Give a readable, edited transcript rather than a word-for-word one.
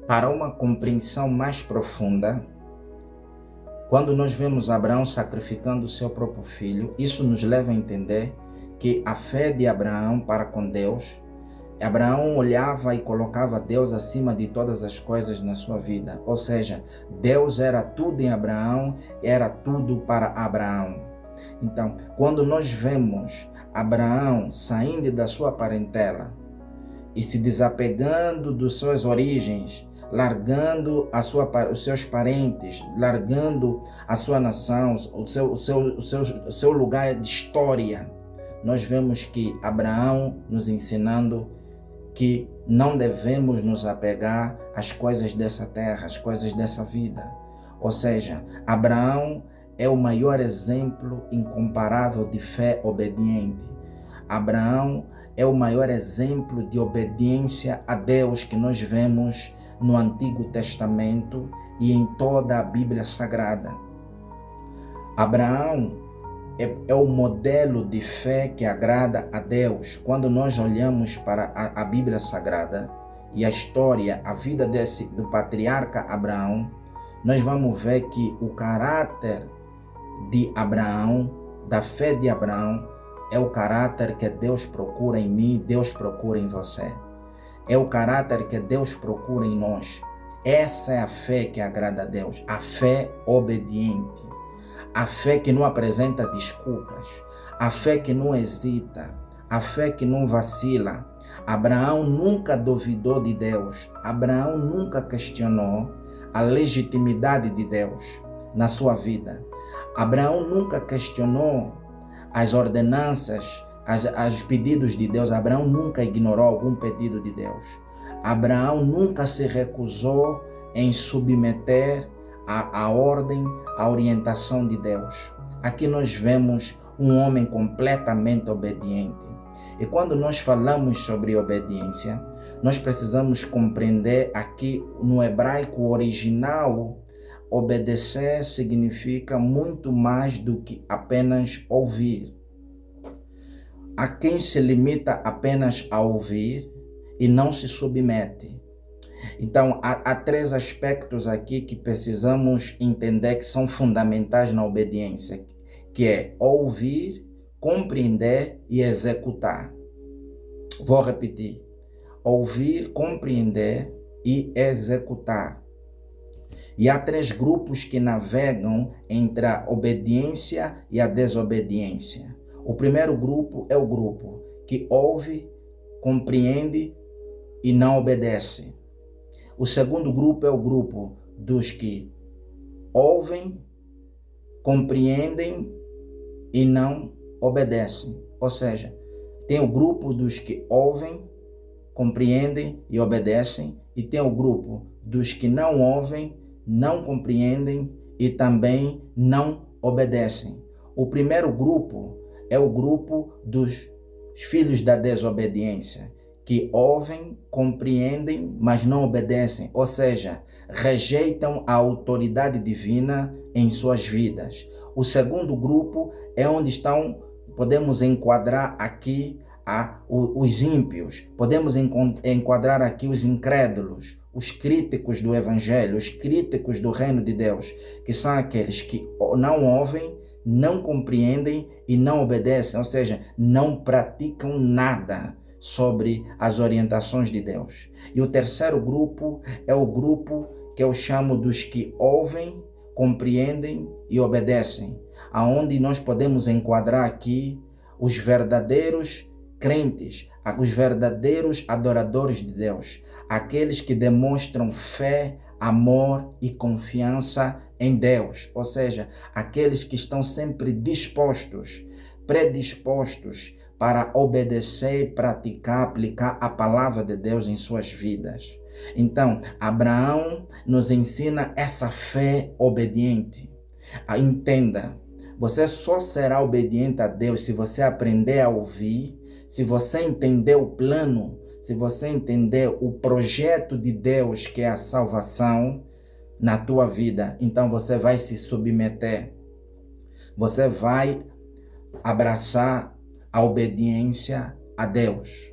Para uma compreensão mais profunda, quando nós vemos Abraão sacrificando o seu próprio filho, isso nos leva a entender que a fé de Abraão para com Deus, Abraão olhava e colocava Deus acima de todas as coisas na sua vida. Ou seja, Deus era tudo em Abraão, era tudo para Abraão. Então, quando nós vemos Abraão saindo da sua parentela e se desapegando das suas origens, largando os seus parentes, largando a sua nação, o seu lugar de história, nós vemos que Abraão nos ensinando que não devemos nos apegar às coisas dessa terra, às coisas dessa vida. Ou seja, Abraão é o maior exemplo incomparável de fé obediente. Abraão é o maior exemplo de obediência a Deus que nós vemos no Antigo Testamento e em toda a Bíblia Sagrada. Abraão é o modelo de fé que agrada a Deus. Quando nós olhamos para a Bíblia Sagrada e a história, a vida do patriarca Abraão, nós vamos ver que o caráter de Abraão, da fé de Abraão, é o caráter que Deus procura em mim, Deus procura em você. É o caráter que Deus procura em nós. Essa é a fé que agrada a Deus, a fé obediente. A fé que não apresenta desculpas, a fé que não hesita, a fé que não vacila. Abraão nunca duvidou de Deus, Abraão nunca questionou a legitimidade de Deus na sua vida. Abraão nunca questionou as ordenanças, os pedidos de Deus. Abraão nunca ignorou algum pedido de Deus. Abraão nunca se recusou em submeter a ordem, a orientação de Deus. Aqui nós vemos um homem completamente obediente. E quando nós falamos sobre obediência, nós precisamos compreender aqui no hebraico original, obedecer significa muito mais do que apenas ouvir. Há quem se limita apenas a ouvir e não se submete. Então, há três aspectos aqui que precisamos entender que são fundamentais na obediência, que é ouvir, compreender e executar. Vou repetir. Ouvir, compreender e executar. E há três grupos que navegam entre a obediência e a desobediência. O primeiro grupo é o grupo que ouve, compreende e não obedece. O segundo grupo é o grupo dos que ouvem, compreendem e não obedecem. Ou seja, tem o grupo dos que ouvem, compreendem e obedecem, e tem o grupo dos que não ouvem, não compreendem e também não obedecem. O primeiro grupo é o grupo dos filhos da desobediência, que ouvem, compreendem, mas não obedecem, ou seja, rejeitam a autoridade divina em suas vidas. O segundo grupo é onde podemos enquadrar aqui os ímpios, podemos enquadrar aqui os incrédulos, os críticos do Evangelho, os críticos do reino de Deus, que são aqueles que não ouvem, não compreendem e não obedecem, ou seja, não praticam nada sobre as orientações de Deus. E o terceiro grupo é o grupo que eu chamo dos que ouvem, compreendem e obedecem, aonde nós podemos enquadrar aqui os verdadeiros crentes, os verdadeiros adoradores de Deus, aqueles que demonstram fé, amor e confiança em Deus, ou seja, aqueles que estão sempre predispostos para obedecer, praticar, aplicar a palavra de Deus em suas vidas. Então, Abraão nos ensina essa fé obediente. Entenda, você só será obediente a Deus se você aprender a ouvir, se você entender o plano, se você entender o projeto de Deus, que é a salvação na tua vida. Então você vai se submeter, você vai abraçar a obediência a Deus.